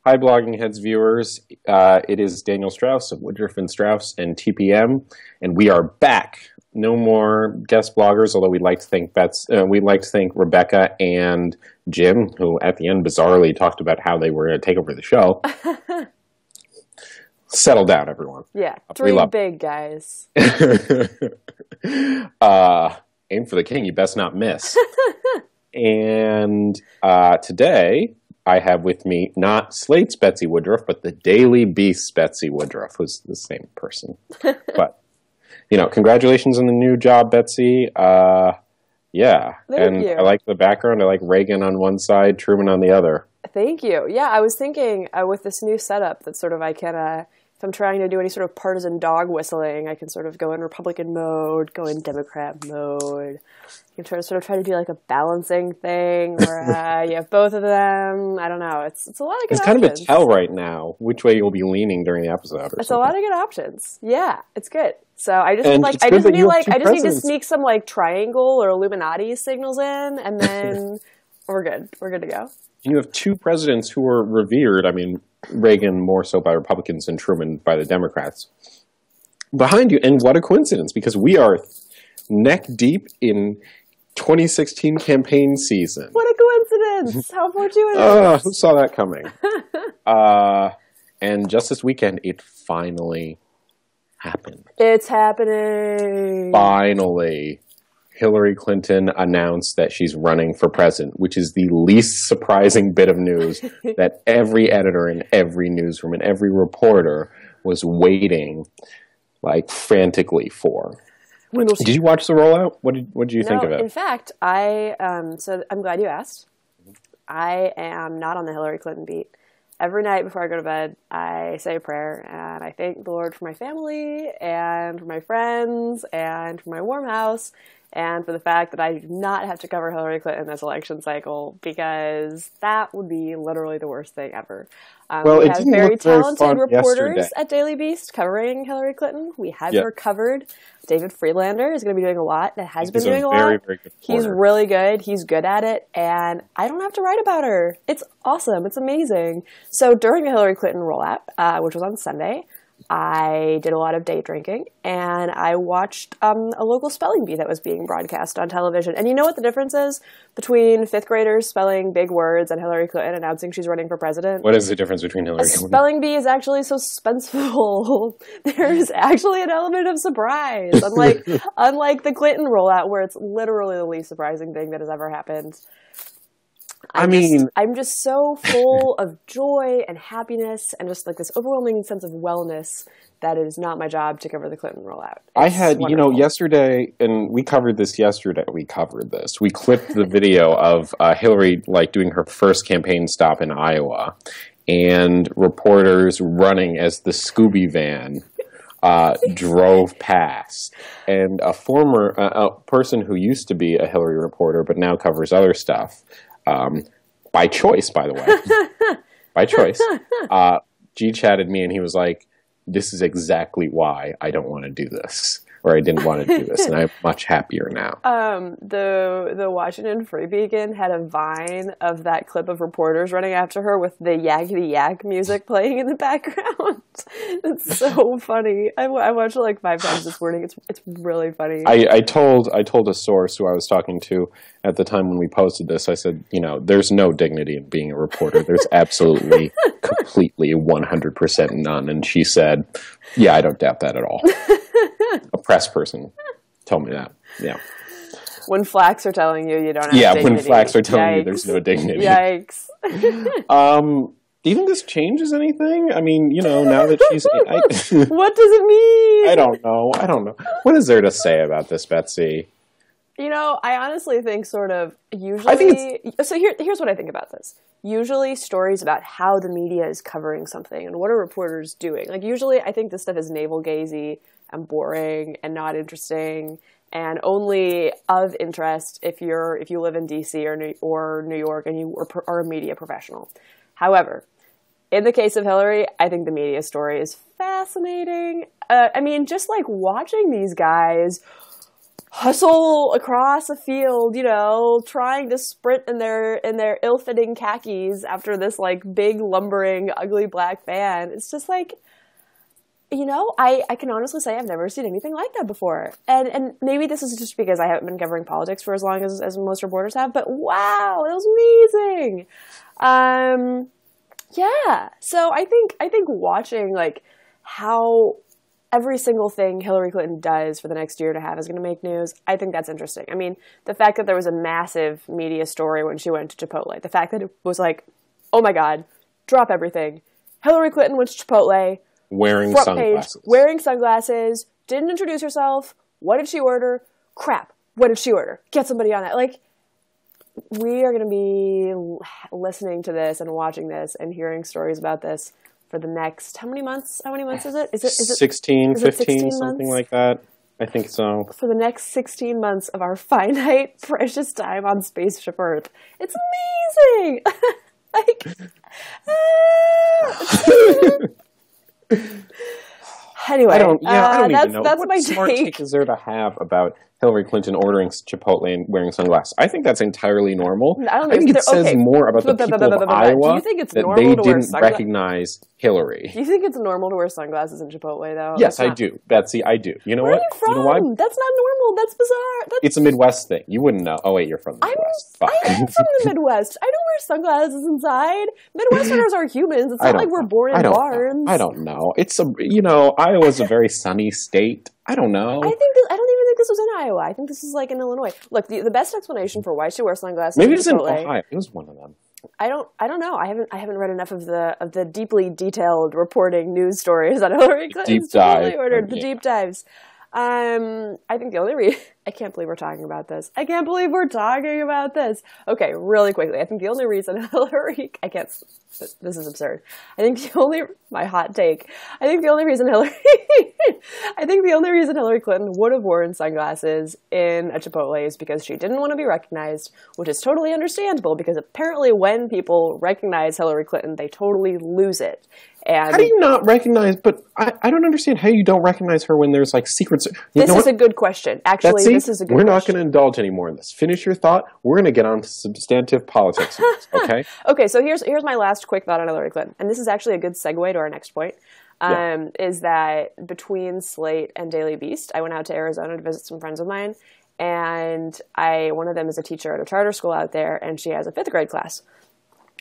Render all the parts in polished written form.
Hi, Blogging Heads viewers. It is Daniel Strauss of Woodruff and Strauss and TPM, and we are back. No more guest bloggers, although we'd like to thank Rebecca and Jim, who at the end bizarrely talked about how they were going to take over the show. Settle down, everyone. Yeah, three big guys. Aim for the king, you best not miss. And today, I have with me not Slate's Betsy Woodruff, but the Daily Beast's Betsy Woodruff, who's the same person. But, congratulations on the new job, Betsy. Yeah. Thank you. I like the background. I like Reagan on one side, Truman on the other. Thank you. Yeah, I was thinking with this new setup that sort of I can, if I'm trying to do any sort of partisan dog whistling, I can sort of go in Republican mode, go in Democrat mode. You can try to do like a balancing thing where you have both of them. I don't know. It's a lot of good options. It's kind of a tell right now which way you'll be leaning during the episode. It's a lot of good options. Yeah, it's good. So I just need to sneak some like triangle or Illuminati signals in, and then we're good. We're good to go. You have two presidents who are revered. I mean, Reagan more so by Republicans and Truman by the Democrats. Behind you, and what a coincidence, because we are neck deep in 2016 campaign season. What a coincidence! How fortuitous! Who saw that coming? And just this weekend, it finally happened. It's happening. Finally. Hillary Clinton announced that she's running for president, which is the least surprising bit of news that every editor in every newsroom and every reporter was waiting, like, frantically for. Did you watch the rollout? What did you think of it? In fact, so I'm glad you asked. I am not on the Hillary Clinton beat. Every night before I go to bed, I say a prayer, and I thank the Lord for my family, and for my friends, and for my warm house, and for the fact that I do not have to cover Hillary Clinton this election cycle, because that would be literally the worst thing ever. We have very talented reporters at Daily Beast covering Hillary Clinton. We have her covered. David Friedlander is going to be doing a lot. He's been doing a lot. Very, very good reporter. He's really good. He's good at it. And I don't have to write about her. It's awesome. It's amazing. So during the Hillary Clinton rollout, which was on Sunday, I did a lot of day drinking, and I watched a local spelling bee that was being broadcast on television. And you know what the difference is between fifth graders spelling big words and Hillary Clinton announcing she's running for president? What is the difference between Hillary Clinton? A spelling bee is actually so suspenseful. There's actually an element of surprise, unlike the Clinton rollout, where it's literally the least surprising thing that has ever happened. I'm just so full of joy and happiness and just like this overwhelming sense of wellness that it is not my job to cover the Clinton rollout. I had, yesterday, and we covered this yesterday. We clipped the video of Hillary doing her first campaign stop in Iowa, and reporters running as the Scooby van drove past, and a former person who used to be a Hillary reporter but now covers other stuff. By choice, by the way. By choice. G chatted me and he was like, this is exactly why I don't want to do this. Or I didn't want to do this, and I'm much happier now. The Washington Free Beacon had a Vine of that clip of reporters running after her with the yakety yak music playing in the background. It's so funny. I watched it like 5 times this morning. It's really funny. I told a source who I was talking to at the time when we posted this, I said, there's no dignity in being a reporter. There's absolutely, completely, 100% none. And she said, yeah, I don't doubt that at all. A press person told me that. Yeah. When flacks are telling you don't have dignity. Yeah, when flacks are telling you there's no dignity. Yikes. Do you think this changes anything? I mean, now that she's... What does it mean? I don't know. What is there to say about this, Betsy? I honestly think sort of usually... So here's what I think about this. Usually stories about how the media is covering something and what are reporters doing. Usually I think this stuff is navel-gazy and boring and not interesting and only of interest if you live in DC or New York and you are a media professional. However, in the case of Hillary, I think the media story is fascinating. Just watching these guys hustle across a field, you know, trying to sprint in their ill-fitting khakis after this like big lumbering ugly black van. It's just like, you know, I can honestly say I've never seen anything like that before. And maybe this is just because I haven't been covering politics for as long as most reporters have, but wow, it was amazing. Yeah. So I think watching like how every single thing Hillary Clinton does for the next year and a half is going to make news, I think that's interesting. I mean, the fact that there was a massive media story when she went to Chipotle, the fact that it was like, oh my God, drop everything. Hillary Clinton went to Chipotle. Wearing sunglasses. Wearing sunglasses. Didn't introduce herself. What did she order? Crap. What did she order? Get somebody on that. Like, we are going to be listening to this and watching this and hearing stories about this for the next, how many months? How many months is it? Is it 16, 15, something like that? I think so. For the next 16 months of our finite, precious time on Spaceship Earth. It's amazing! Anyway, I don't even know. That's what my smart take. take is there to have about Hillary Clinton ordering Chipotle and wearing sunglasses? I think that's entirely normal. I think it says more about the people of Iowa that they didn't recognize Hillary. Do you think it's normal to wear sunglasses in Chipotle, though? Yes, I do. Betsy, I do. You know what? Where are you from? You know why? That's not normal. That's bizarre. It's a Midwest thing. You wouldn't know. Oh, wait, you're from the Midwest. I am from the Midwest. I don't wear sunglasses inside. Midwesterners are humans. It's not like we're born in barns. I don't know. Iowa's a very sunny state. I don't know. I don't even think this was in Iowa. I think this is like in Illinois. Look, the best explanation for why she wears sunglasses. Maybe it's in Ohio. It was one of them. I don't know. I haven't read enough of the deeply detailed reporting news stories on Hillary Clinton's Chipotle order. The deep dives. I think the only reason I can't believe we're talking about this. Okay, really quickly. I think the only reason Hillary this is absurd. My hot take. I think the only reason Hillary Clinton would have worn sunglasses in a Chipotle is because she didn't want to be recognized, which is totally understandable because apparently when people recognize Hillary Clinton, they totally lose it. And how do you not recognize? But I don't understand how you don't recognize her when there's like secrets. This is a good question. Actually, this is a good question. We're not going to indulge anymore in this. Finish your thought. We're going to get on to substantive politics. Okay. Okay. So here's my last quick thought on Hillary Clinton, and this is actually a good segue to our next point. Is that between Slate and Daily Beast, I went out to Arizona to visit some friends of mine, and one of them is a teacher at a charter school out there, and she has a 5th grade class.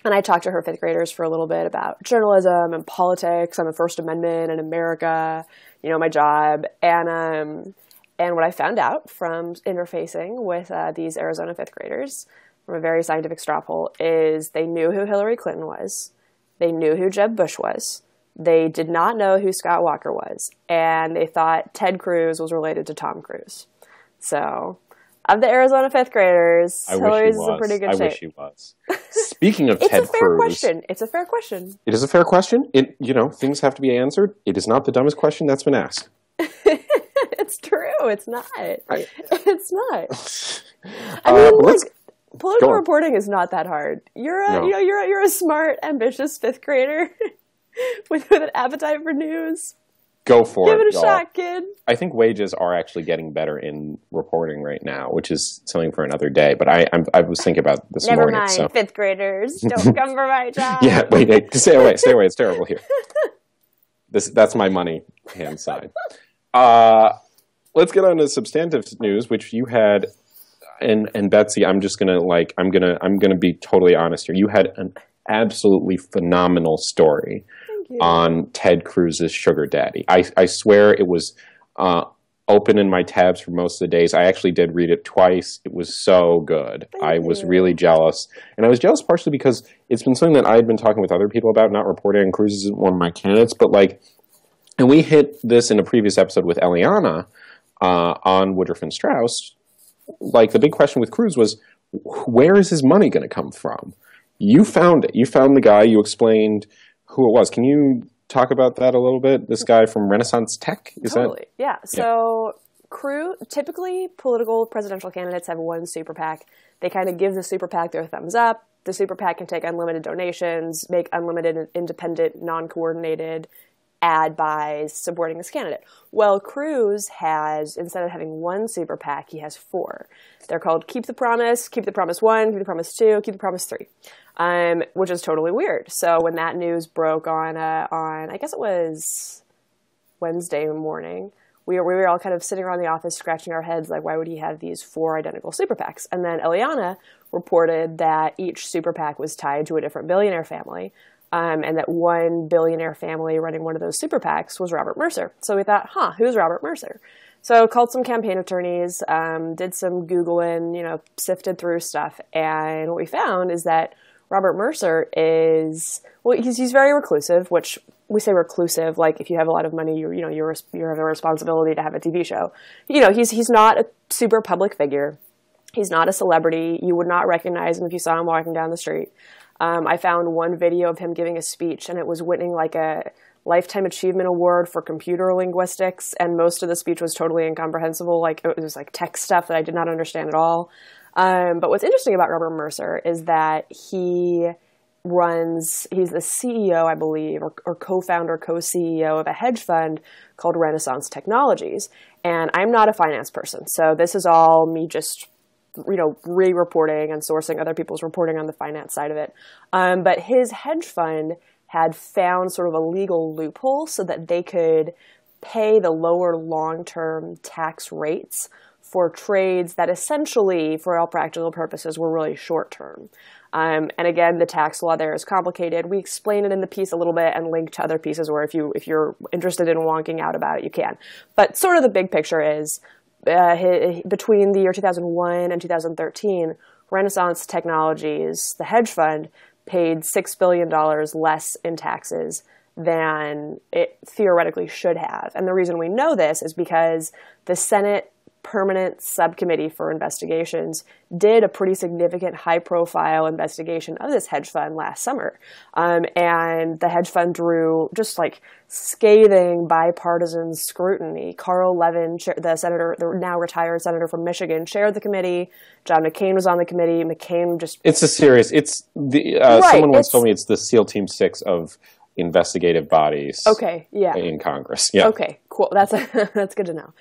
And I talked to her 5th graders for a little bit about journalism and politics and the First Amendment and America, my job. And what I found out from interfacing with these Arizona 5th graders from a very scientific straw poll is they knew who Hillary Clinton was. They knew who Jeb Bush was. They did not know who Scott Walker was. And they thought Ted Cruz was related to Tom Cruise. So, of the Arizona 5th graders, Hillary's in pretty good shape. I wish he was. Speaking of Ted Cruz. It's a fair question. It's a fair question. It is a fair question. Things have to be answered. It is not the dumbest question that's been asked. It's true. It's not. It's not. I mean, political reporting is not that hard. You're a smart, ambitious 5th grader with an appetite for news. Go for it. Give it a shot, kid. I think wages are actually getting better in reporting right now, which is something for another day. But I was thinking about this morning. Never mind, 5th graders. Don't come for my job. Yeah, wait. Stay away. It's terrible here. That's my money hand sign. Let's get on to substantive news, which you had, and Betsy. I'm just gonna be totally honest here. You had an absolutely phenomenal story on Ted Cruz's sugar daddy. I swear it was open in my tabs for most of the days. I actually did read it twice. It was so good. I was really jealous. And I was jealous partially because it's been something that I had been talking with other people about, not reporting, and Cruz isn't one of my candidates, but and we hit this in a previous episode with Eliana on Woodruff and Strauss. The big question with Cruz was, where is his money going to come from? You found it. You found the guy. You explained who it was. Can you talk about that a little bit? This guy from Renaissance Tech? Totally. Yeah. So Cruz, typically political presidential candidates have one super PAC. They kind of give the super PAC their thumbs up. The super PAC can take unlimited donations, make unlimited, independent, non-coordinated ad buys supporting this candidate. Well, Cruz has, instead of having one super PAC, he has 4. They're called Keep the Promise 1, Keep the Promise 2, Keep the Promise 3, which is totally weird. So when that news broke on I guess it was Wednesday morning, we were all kind of sitting around the office scratching our heads like, why would he have these 4 identical super PACs? And then Eliana reported that each super PAC was tied to a different billionaire family, and that one billionaire family running one of those super PACs was Robert Mercer. So we thought, who's Robert Mercer? So called some campaign attorneys, did some Googling, sifted through stuff, and what we found is that Robert Mercer is, he's very reclusive, which we say reclusive, like if you have a lot of money, you have a responsibility to have a TV show. He's not a super public figure. He's not a celebrity. You would not recognize him if you saw him walking down the street. I found one video of him giving a speech, and it was winning like a Lifetime Achievement Award for computer linguistics, and most of the speech was totally incomprehensible. Like, it was like tech stuff that I did not understand at all. But what's interesting about Robert Mercer is that he's the CEO, I believe, or co-founder, co-CEO of a hedge fund called Renaissance Technologies. And I'm not a finance person, so this is all me just re-reporting and sourcing other people's reporting on the finance side of it. But his hedge fund had found sort of a legal loophole so that they could pay the lower long-term tax rates for trades that essentially, for all practical purposes, were really short-term. And again, the tax law there is complicated. We explain it in the piece a little bit and link to other pieces where if you're interested in wonking out about it, you can. But sort of the big picture is, between the year 2001 and 2013, Renaissance Technologies, the hedge fund, paid $6 billion less in taxes than it theoretically should have. And the reason we know this is because the Senate Permanent Subcommittee for Investigations did a pretty significant high-profile investigation of this hedge fund last summer. And the hedge fund drew just like scathing bipartisan scrutiny. Carl Levin, the now retired senator from Michigan, chaired the committee. John McCain was on the committee. Someone once told me it's the SEAL Team 6 of investigative bodies. Okay, yeah. In Congress. Yeah. Okay, cool. That's good to know.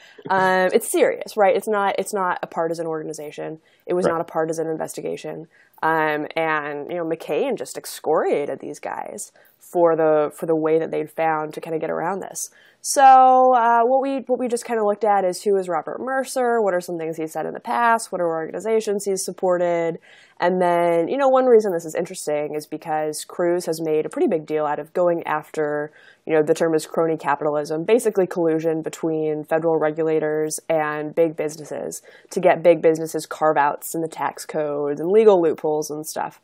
It's serious, right? It's not a partisan organization. It was not a partisan investigation. And McCain just excoriated these guys for the way that they'd found to kind of get around this. So what we just kind of looked at is, who is Robert Mercer? What are some things he's said in the past? What are organizations he's supported? And then, one reason this is interesting is because Cruz has made a pretty big deal out of going after, the term is crony capitalism, basically collusion between federal regulators and big businesses to get big businesses carve-outs in the tax codes and legal loopholes and stuff,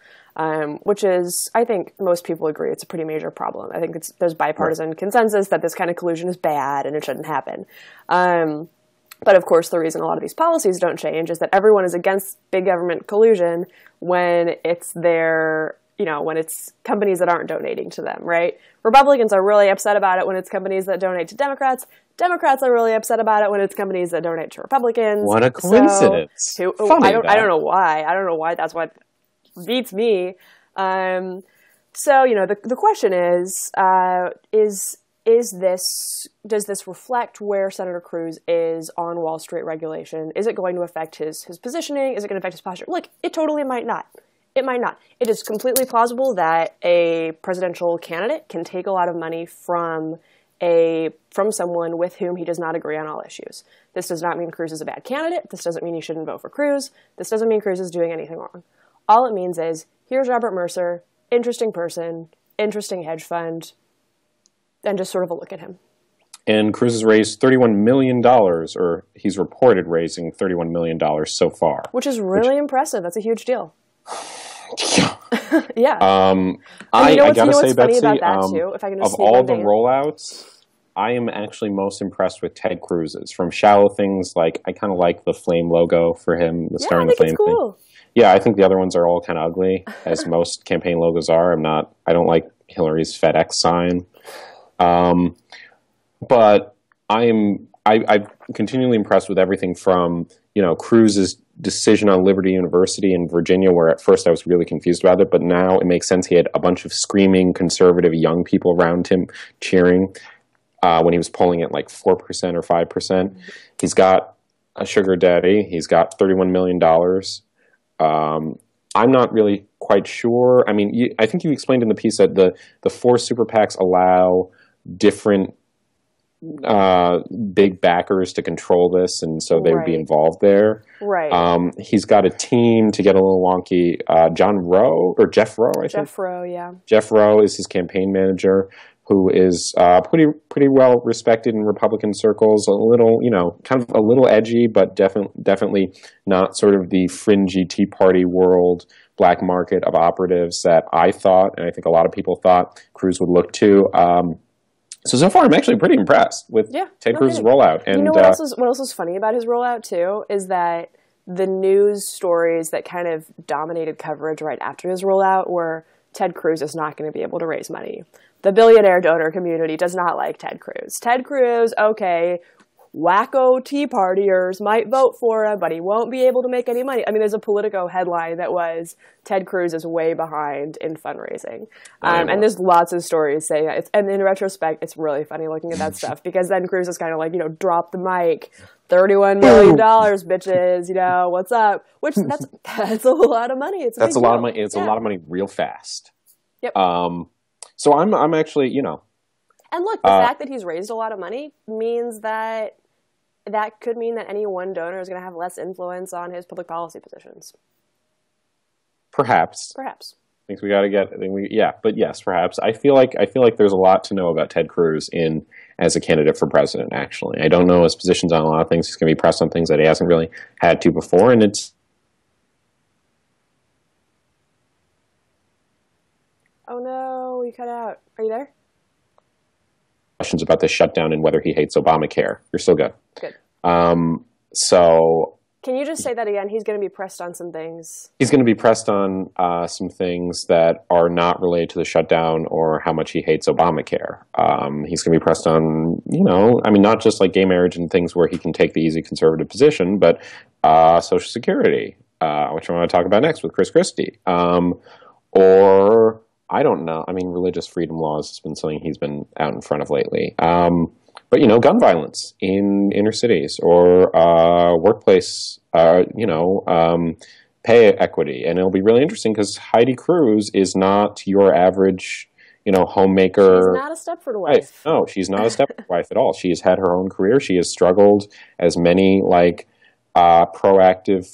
which is, I think most people agree, it's a pretty major problem. I think there's bipartisan consensus that this kind of collusion is bad and it shouldn't happen. But of course, the reason a lot of these policies don't change is that everyone is against big government collusion when it's when it's companies that aren't donating to them, right? Republicans are really upset about it when it's companies that donate to Democrats. Democrats are really upset about it when it's companies that donate to Republicans. What a coincidence. I don't know why. I don't know why that's what beats me. The question does this reflect where Senator Cruz is on Wall Street regulation? Is it going to affect his positioning? Is it going to affect his posture? Look, it totally might not. It might not. It is completely plausible that a presidential candidate can take a lot of money from someone with whom he does not agree on all issues. This does not mean Cruz is a bad candidate. This doesn't mean you shouldn't vote for Cruz. This doesn't mean Cruz is doing anything wrong. All it means is, here's Robert Mercer, interesting person, interesting hedge fund, and just sort of a look at him. And Cruz has raised $31 million, or he's reported raising $31 million so far. Which is really impressive. That's a huge deal. Yeah. Yeah. I gotta say, Betsy, about that too, if I can just of all the rollouts, I am actually most impressed with Ted Cruz's. From shallow things, like I kind of like the flame logo for him, the star and the flame it's cool. thing. Yeah, I think the other ones are all kind of ugly, as most campaign logos are. I don't like Hillary's FedEx sign. But I'm continually impressed with everything from, Cruz's decision on Liberty University in Virginia, where at first I was really confused about it, but now it makes sense. He had a bunch of screaming conservative young people around him cheering. when he was polling at like 4% or 5%. He's got a sugar daddy. He's got $31 million. I'm not really quite sure. I mean, I think you explained in the piece that the 4 super PACs allow different big backers to control this, and so they would be involved there. Right. He's got a team, to get a little wonky. Jeff Rowe, I think. Jeff Rowe, yeah. Jeff Rowe is his campaign manager, who is pretty well respected in Republican circles. A little, kind of a little edgy, but definitely not sort of the fringy Tea Party world black market of operatives that I thought, and I think a lot of people thought, Cruz would look to. So far, I'm actually pretty impressed with Ted Cruz's rollout. And you know what else is funny about his rollout, too, is that the news stories that kind of dominated coverage right after his rollout were Ted Cruz is not going to be able to raise money. The billionaire donor community does not like Ted Cruz. Ted Cruz, okay, wacko Tea Partiers might vote for him, but he won't be able to make any money. I mean, there's a Politico headline that was, Ted Cruz is way behind in fundraising. And there's lots of stories saying that. And in retrospect, it's really funny looking at that stuff, because then Cruz is kind of like, drop the mic. $31 million, bitches, what's up? Which, that's a lot of money. That's a lot of money. It's a lot of money real fast. Yep. So I'm actually, And look, the fact that he's raised a lot of money means that could mean that any one donor is going to have less influence on his public policy positions. Perhaps. I think we got to get. But yes, perhaps. I feel like there's a lot to know about Ted Cruz as a candidate for president. Actually, I don't know his positions on a lot of things. He's going to be pressed on things that he hasn't really had to before, and it's. Oh no, you cut out. Are you there? Questions about the shutdown and whether he hates Obamacare. You're still good. Good. So. Can you just say that again? He's going to be pressed on some things. He's going to be pressed on some things that are not related to the shutdown or how much he hates Obamacare. He's going to be pressed on, not just like gay marriage and things where he can take the easy conservative position, but Social Security, which I want to talk about next with Christie. Or, I don't know. I mean, religious freedom laws has been something he's been out in front of lately. But, gun violence in inner cities or workplace, pay equity. And it'll be really interesting because Heidi Cruz is not your average, homemaker. She's not a Stepford wife. No, she's not a Stepford wife at all. She has had her own career. She has struggled, as many, proactive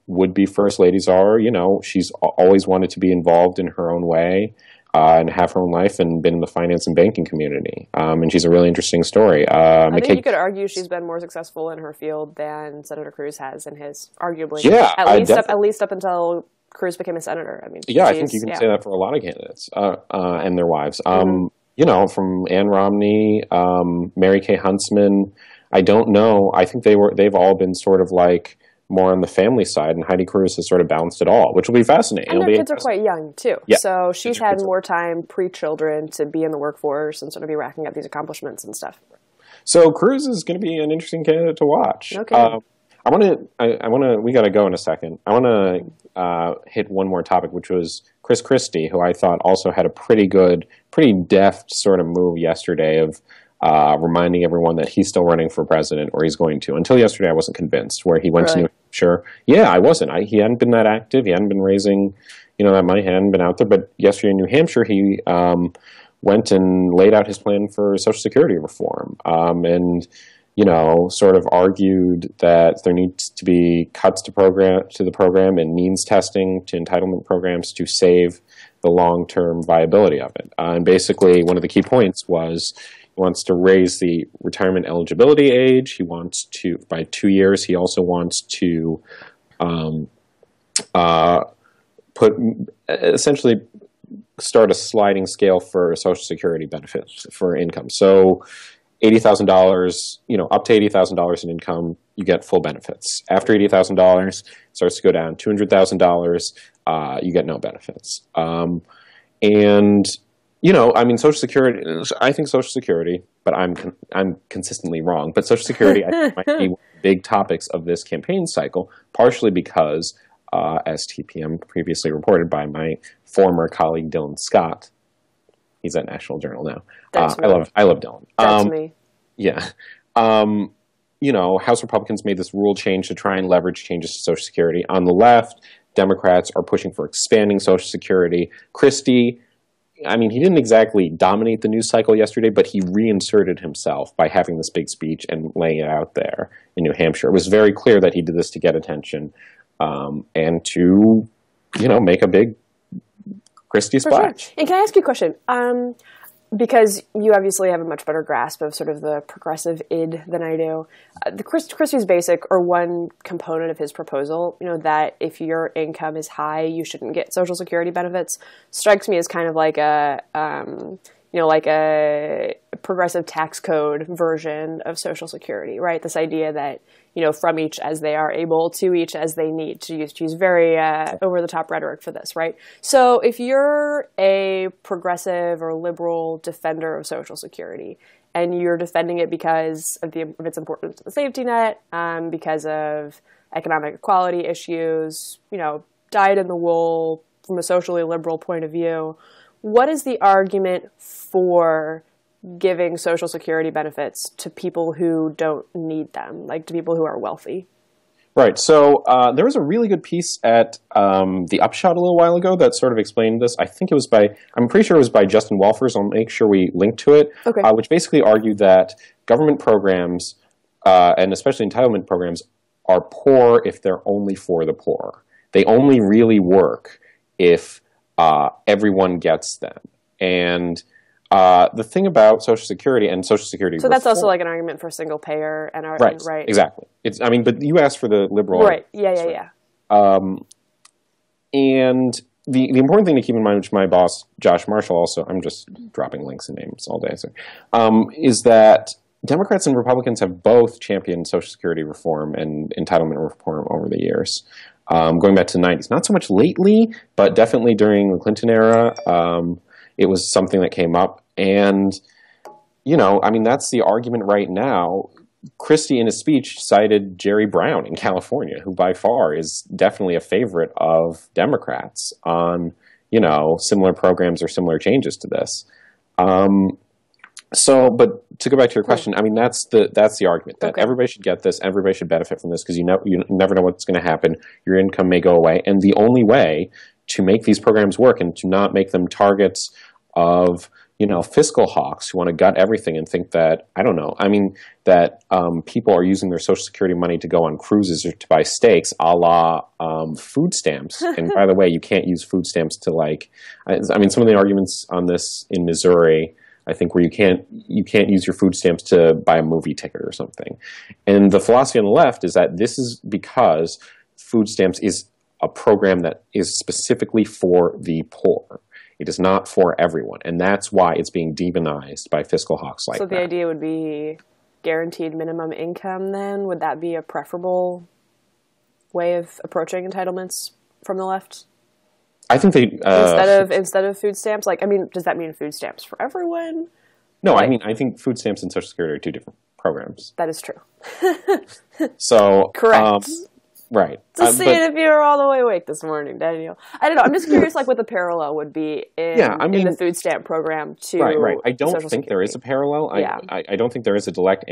would-be first ladies are. She's always wanted to be involved in her own way. And have her own life and been in the finance and banking community. And she's a really interesting story. I think you could argue she's been more successful in her field than Senator Cruz has in his, arguably. Yeah, at least up until Cruz became a senator. I mean, I think you can say that for a lot of candidates and their wives. From Ann Romney, Mary Kay Huntsman. I don't know. I think they've all been sort of like more on the family side, and Heidi Cruz has sort of balanced it all, which will be fascinating. And their kids are quite young, too. Yeah. So she's had more time pre-children to be in the workforce and sort of be racking up these accomplishments and stuff. So Cruz is going to be an interesting candidate to watch. Okay. We got to go in a second. I want to hit one more topic, which was Christie, who I thought also had a pretty deft sort of move yesterday of reminding everyone that he's still running for president, or he's going to. Until yesterday, I wasn't convinced, where he went to New Hampshire. Yeah, I wasn't. He hadn't been that active. He hadn't been raising, that money. He hadn't been out there. But yesterday in New Hampshire, he went and laid out his plan for Social Security reform and, sort of argued that there needs to be cuts to the program and means testing to entitlement programs to save the long-term viability of it. And basically, one of the key points was he wants to raise the retirement eligibility age. He wants to, by 2 years, he also wants to essentially start a sliding scale for Social Security benefits for income. So $80,000, up to $80,000 in income, you get full benefits. After $80,000, it starts to go down. $200,000, you get no benefits. Social Security, I think Social Security, but I'm consistently wrong, but Social Security I think might be one of the big topics of this campaign cycle, partially because, as TPM previously reported by my former colleague Dylan Scott, He's at National Journal now. That's I love Dylan. That's me. Yeah. House Republicans made this rule change to try and leverage changes to Social Security. On the left, Democrats are pushing for expanding Social Security. Christie, he didn't exactly dominate the news cycle yesterday, but he reinserted himself by having this big speech and laying it out there in New Hampshire. It was very clear that he did this to get attention and to, make a big Christie splash. Sure. And can I ask you a question? Because you obviously have a much better grasp of sort of the progressive id than I do. Christie's basic, or one component of his proposal, that if your income is high, you shouldn't get Social Security benefits, strikes me as kind of like a progressive tax code version of Social Security, right? This idea that, from each as they are able to each as they need, to use very over-the-top rhetoric for this, right? So if you're a progressive or liberal defender of Social Security, and you're defending it because of its importance to the safety net, because of economic equality issues, dyed in the wool from a socially liberal point of view, what is the argument for giving Social Security benefits to people who don't need them, like to people who are wealthy? Right. So there was a really good piece at The Upshot a little while ago that sort of explained this. I'm pretty sure it was by Justin Walfers. I'll make sure we link to it, okay. Which basically argued that government programs, and especially entitlement programs, are poor if they're only for the poor. They only really work if everyone gets them. And the thing about Social Security and Social Security So that's also like an argument for single payer and right. Exactly. But you asked for the liberal. Right. Yeah. And the important thing to keep in mind, which my boss, Josh Marshall, also, I'm just dropping links and names all day, is that Democrats and Republicans have both championed Social Security reform and entitlement reform over the years. Going back to the 90s. Not so much lately, but definitely during the Clinton era, it was something that came up. And, that's the argument right now. Christie, in his speech, cited Jerry Brown in California, who by far is definitely a favorite of Democrats on, similar programs or similar changes to this. But to go back to your question, that's the argument, that everybody should get this, everybody should benefit from this, because you never know what's going to happen. Your income may go away. And the only way to make these programs work and to not make them targets of, fiscal hawks who want to gut everything and think that, that people are using their Social Security money to go on cruises or to buy steaks, a la food stamps. And by the way, you can't use food stamps to some of the arguments on this in Missouri, I think, where you can't use your food stamps to buy a movie ticket or something. And the philosophy on the left is that this is because food stamps is a program that is specifically for the poor. It is not for everyone. And that's why it's being demonized by fiscal hawks like that. So the idea would be guaranteed minimum income then? Would that be a preferable way of approaching entitlements from the left? I think they instead of food stamps, does that mean food stamps for everyone? No, I think food stamps and Social Security are two different programs. That is true. So correct. Right. Just seeing if you were all the way awake this morning, Daniel. I don't know. I'm just curious, what the parallel would be in the food stamp program to right. I don't Social think Security. There is a parallel. Yeah. I don't think there is a direct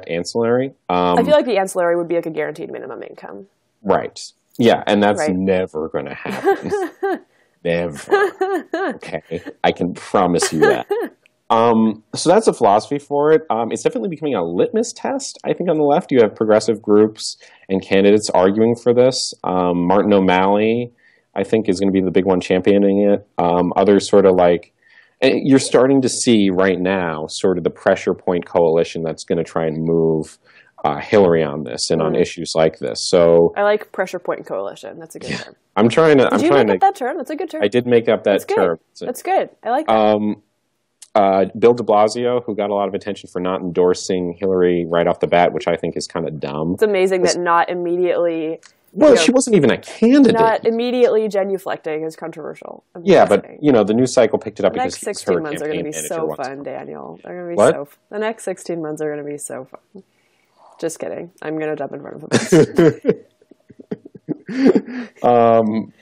ancillary. I feel like the ancillary would be like a guaranteed minimum income. Right. Yeah, and that's never going to happen. Never. Okay, I can promise you that. So that's a philosophy for it. It's definitely becoming a litmus test. I think on the left you have progressive groups and candidates arguing for this. Martin O'Malley, I think, is going to be the big one championing it. Others sort of you're starting to see right now sort of the pressure point coalition that's going to try and move Hillary on this and on issues like this. So I like pressure point coalition. That's a good term. I'm trying to. Did you make up that term? That's a good term. I did make up that term. That's good. I like that. Bill de Blasio, who got a lot of attention for not endorsing Hillary right off the bat, which I think is kind of dumb. It's amazing that not immediately. Well, she wasn't even a candidate. Not immediately genuflecting is controversial. Yeah, but the news cycle picked it up because the next 16 months are going to be so fun, Daniel. They're going to be the next 16 months are going to be so fun. Just kidding. I'm going to jump in front of a bus.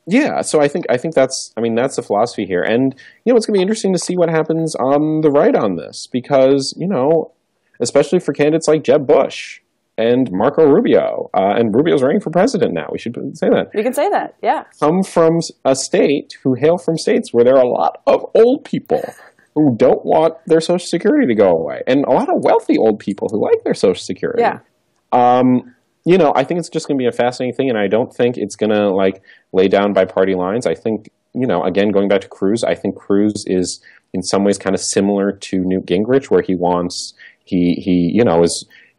Yeah, so I think that's that's the philosophy here, and it's going to be interesting to see what happens on the right on this because especially for candidates like Jeb Bush and Marco Rubio, and Rubio's running for president now. We should say that. You can say that, yeah. Come from a state who hail from states where there are a lot of old people who don't want their Social Security to go away, and a lot of wealthy old people who like their Social Security. Yeah. I think it's just going to be a fascinating thing, and I don't think it's going to lay down by party lines. I think, again, going back to Cruz, I think Cruz is in some ways kind of similar to Newt Gingrich, where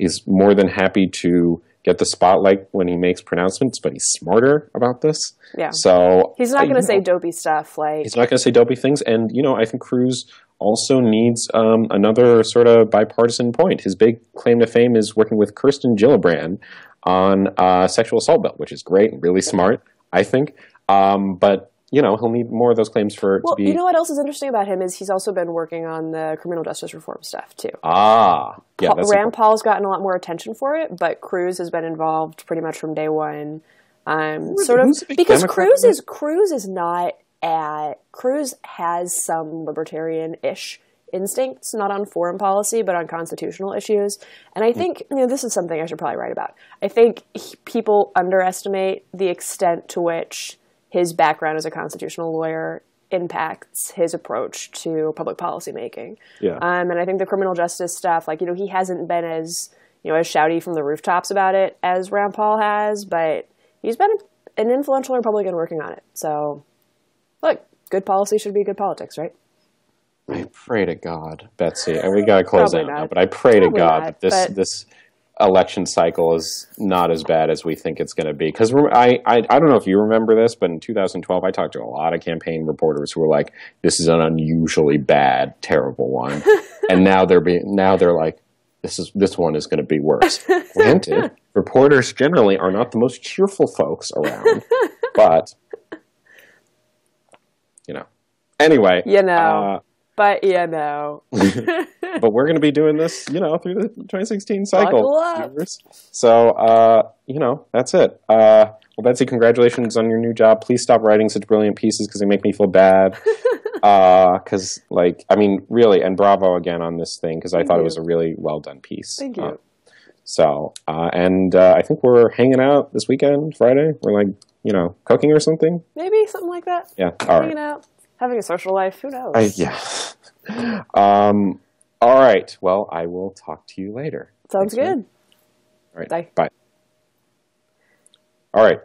is more than happy to get the spotlight when he makes pronouncements, but he's smarter about this. Yeah. So he's not going to say dopey stuff he's not going to say dopey things, and I think Cruz also needs another sort of bipartisan point. His big claim to fame is working with Kirsten Gillibrand on sexual assault bill, which is great and really smart, I think. But he'll need more of those claims to be. You know what else is interesting about him is he's also been working on the criminal justice reform stuff too. Yeah. Rand Paul's gotten a lot more attention for it, but Cruz has been involved pretty much from day one. Because Cruz has some libertarian-ish instincts, not on foreign policy, but on constitutional issues. And I think, this is something I should probably write about. I think people underestimate the extent to which his background as a constitutional lawyer impacts his approach to public policy making. Yeah. And I think the criminal justice stuff, he hasn't been as, as shouty from the rooftops about it as Rand Paul has, but he's been an influential Republican working on it. So, look, good policy should be good politics, right? I pray to God, Betsy, and we got to close out now, but I pray to God that this election cycle is not as bad as we think it's going to be. Because I don't know if you remember this, but in 2012, I talked to a lot of campaign reporters who were like, "This is an unusually bad, terrible one," and now they're like, "This one is going to be worse." Granted, reporters generally are not the most cheerful folks around, but anyway, But but we're going to be doing this, through the 2016 cycle. Buckle up. So, that's it. Well, Betsy, congratulations on your new job. Please stop writing such brilliant pieces because they make me feel bad. Because, really, and bravo again on this thing because I thought it was a really well done piece. Thank you. I think we're hanging out this weekend, Friday. We're cooking or something. Maybe something like that. Yeah. All hanging out. Having a social life, who knows? All right. Well, I will talk to you later. Sounds good. All right. Bye. Bye. All right.